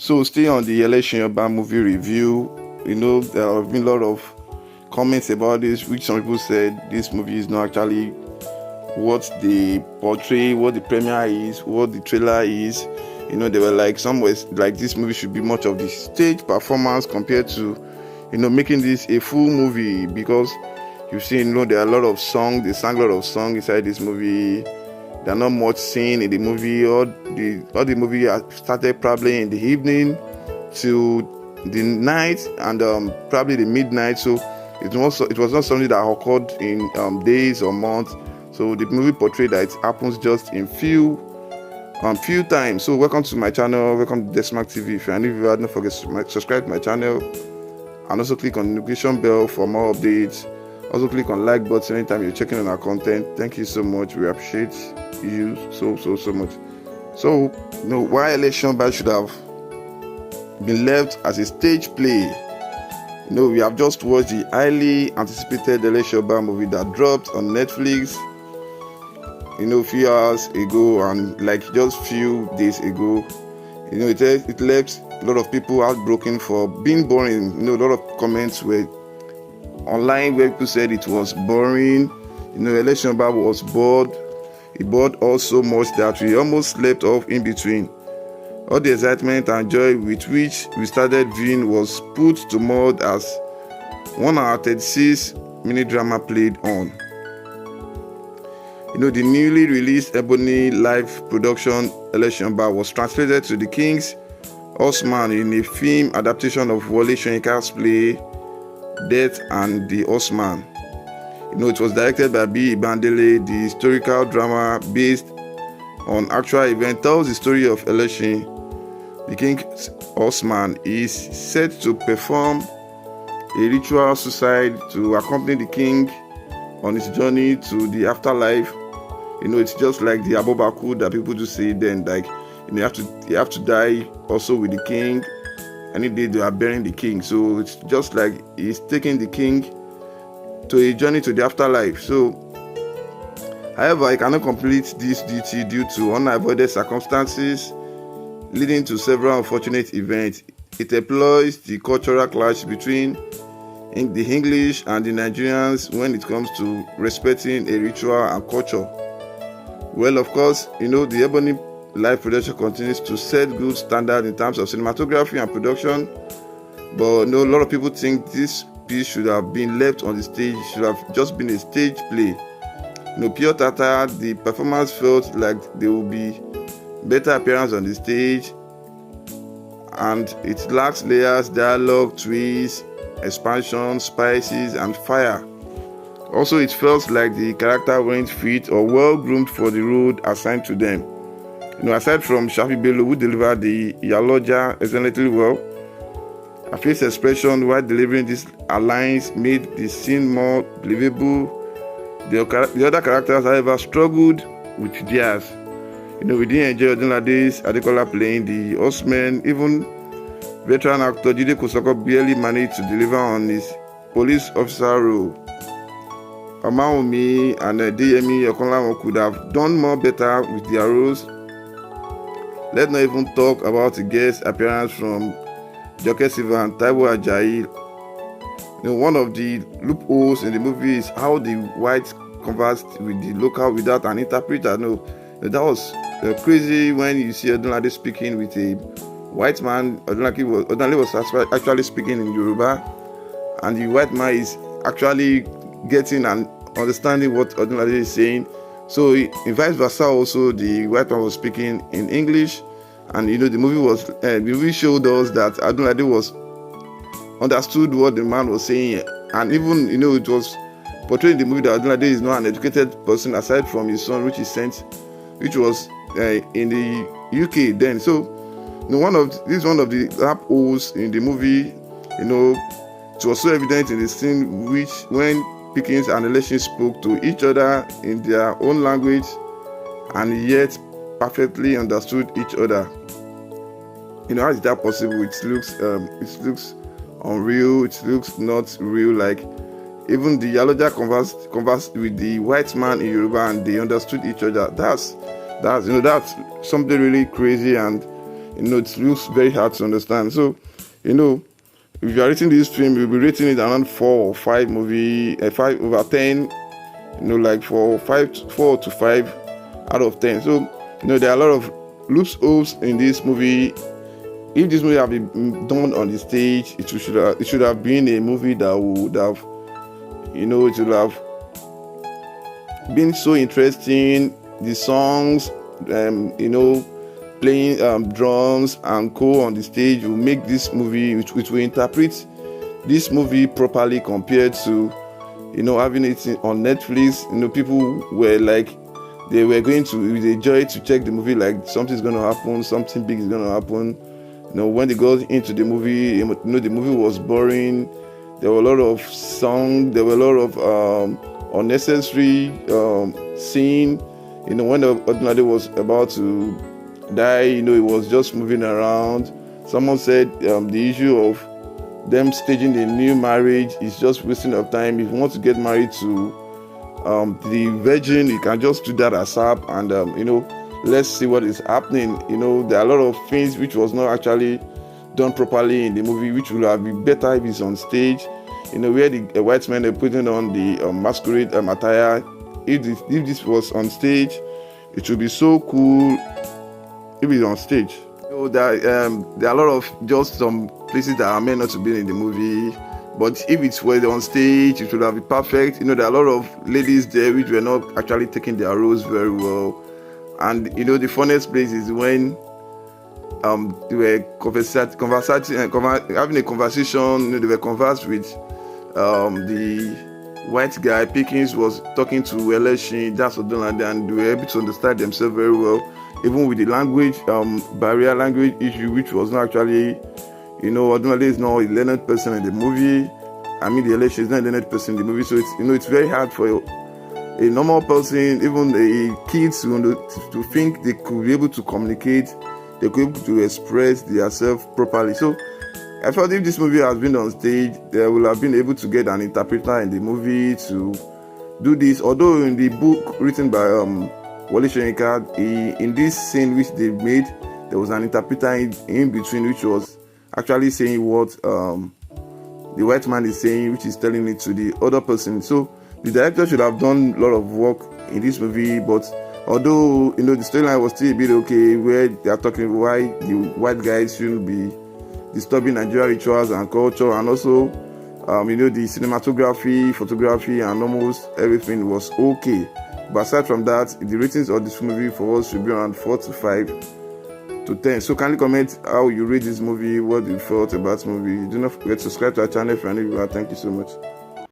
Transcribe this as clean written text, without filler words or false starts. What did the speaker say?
So still on the ELESIN OBA movie review, there have been a lot of comments about this, which some people said this movie is not actually what they portray, what the premiere is, what the trailer is. They were like, some was like this movie should be much of the stage performance compared to, making this a full movie, because you see, there are a lot of songs. They sang a lot of songs inside this movie. There are not much scene in the movie. All the movie started probably in the evening to the night and probably the midnight. So it was not something that occurred in days or months. So the movie portrayed that it happens just in few times. So welcome to my channel. Welcome to Desmark TV. If you're new viewer, don't forget to subscribe to my channel and also click on the notification bell for more updates. Also click on like button anytime you're checking on our content. Thank you so much. We appreciate you so much. So why ELESIN OBA should have been left as a stage play. We have just watched the highly anticipated ELESIN OBA movie that dropped on Netflix a few hours ago, and like just few days ago. It left a lot of people heartbroken for being boring. A lot of comments were online where people said it was boring. ELESIN OBA was bored. It bored us so much that we almost slept off in between. All the excitement and joy with which we started viewing was put to mud as 1 hour 36-minute drama played on. The newly released Ebony live production ELESIN OBA was translated to the King's Horseman in a film adaptation of Wole Soyinka's play Death and the Horseman. It was directed by B. Bandele. The historical drama based on actual event tells the story of ELESIN. The King's Horseman is set to perform a ritual suicide to accompany the king on his journey to the afterlife. It's just like the Abobaku that people do say then, like you have to die also with the king. Any day they are burying the king, so it's just like he's taking the king to a journey to the afterlife. So, however, he cannot complete this duty due to unavoided circumstances leading to several unfortunate events. It employs the cultural clash between the English and the Nigerians when it comes to respecting a ritual and culture. Well, of course, the Ebony live production continues to set good standard in terms of cinematography and production, but a lot of people think this piece should have been left on the stage. Should have just been a stage play. Pure Tata, the performance felt like there will be better appearance on the stage, and it lacks layers, dialogue, twists, expansion, spices, and fire. Also, it felt like the character weren't fit or well groomed for the role assigned to them. Aside from Shafi Bello, who delivered the Iyaloja excellently well, her face expression while delivering these lines made the scene more believable. The other characters, however, struggled with theirs. We didn't enjoy ODUNLADE ADEKOLA playing the horseman. Even veteran actor JIDE KOSOKO barely managed to deliver on his police officer role. Amaomi and DME Okonlawon could have done more better with their roles. Let's not even talk about the guest appearance from Joke Silva and Taiwo Ajayi. One of the loopholes in the movie is how the whites conversed with the local without an interpreter. That was crazy when you see ODUNLADE speaking with a white man. ODUNLADE was actually speaking in Yoruba, and the white man is actually getting and understanding what ODUNLADE is saying. So in vice versa, also the white man was speaking in English, and the movie showed us that ODUNLADE was understood what the man was saying, and even it was portrayed in the movie that ODUNLADE is not an educated person aside from his son, which was in the UK then. So one of the rap holes in the movie. It was so evident in the scene when Pickens and ELESIN spoke to each other in their own language and yet perfectly understood each other. How is that possible? It looks unreal. It looks not real. Like even the Iyaloja conversed with the white man in Yoruba and they understood each other. That's something really crazy, and it looks very hard to understand. So, if you are rating this film, you'll be rating it around 4 or 5 movie, 5 over 10. Like 4 to 5 out of 10. So, there are a lot of loopholes in this movie. If this movie had been done on the stage, it should have been a movie that would have, it would have been so interesting. The songs, playing drums and on the stage will make this movie, which will interpret this movie properly compared to, having it on Netflix. People were like, they were going to, with a joy, to check the movie, like something's going to happen, something big is going to happen. When they got into the movie, the movie was boring. There were a lot of songs, there were a lot of unnecessary scene. When the ODUNLADE was about to die, it was just moving around. Someone said the issue of them staging the new marriage is just wasting of time. If you want to get married to the virgin, you can just do that ASAP, and let's see what is happening. There are a lot of things which was not actually done properly in the movie, which would have been better if it's on stage. Where the white men are putting on the masquerade attire. If this was on stage, it would be so cool if it's on stage. There are a lot of just some places that are meant not to be in the movie, but if it were on stage, it would have been perfect. There are a lot of ladies there which were not actually taking their roles very well. And the funniest place is when they were having a conversation. They were conversed with the white guy. Pickens was talking to ELESIN, that's ODUNLADE, and they were able to understand themselves very well, even with the language barrier, language issue, which was not actually, ODUNLADE is not a learned person in the movie. I mean, the ELESIN is not a learned person in the movie, so it's it's very hard for a normal person, even a kids, to think they could be able to communicate, they could be able to express themselves properly. So I felt if this movie has been on stage, they will have been able to get an interpreter in the movie to do this. Although in the book written by Wole Soyinka, in this scene which they made, there was an interpreter in between, which was actually saying what the white man is saying, which is telling it to the other person. So the director should have done a lot of work in this movie, but although the storyline was still a bit okay, where they are talking why the white guys shouldn't be disturbing Nigerian rituals and culture, and also the cinematography, photography, and almost everything was okay. But aside from that, the ratings of this movie for us should be around 4 to 5 to 10. So kindly comment how you rate this movie, what you felt about this movie. Do not forget to subscribe to our channel if you are new. Thank you so much.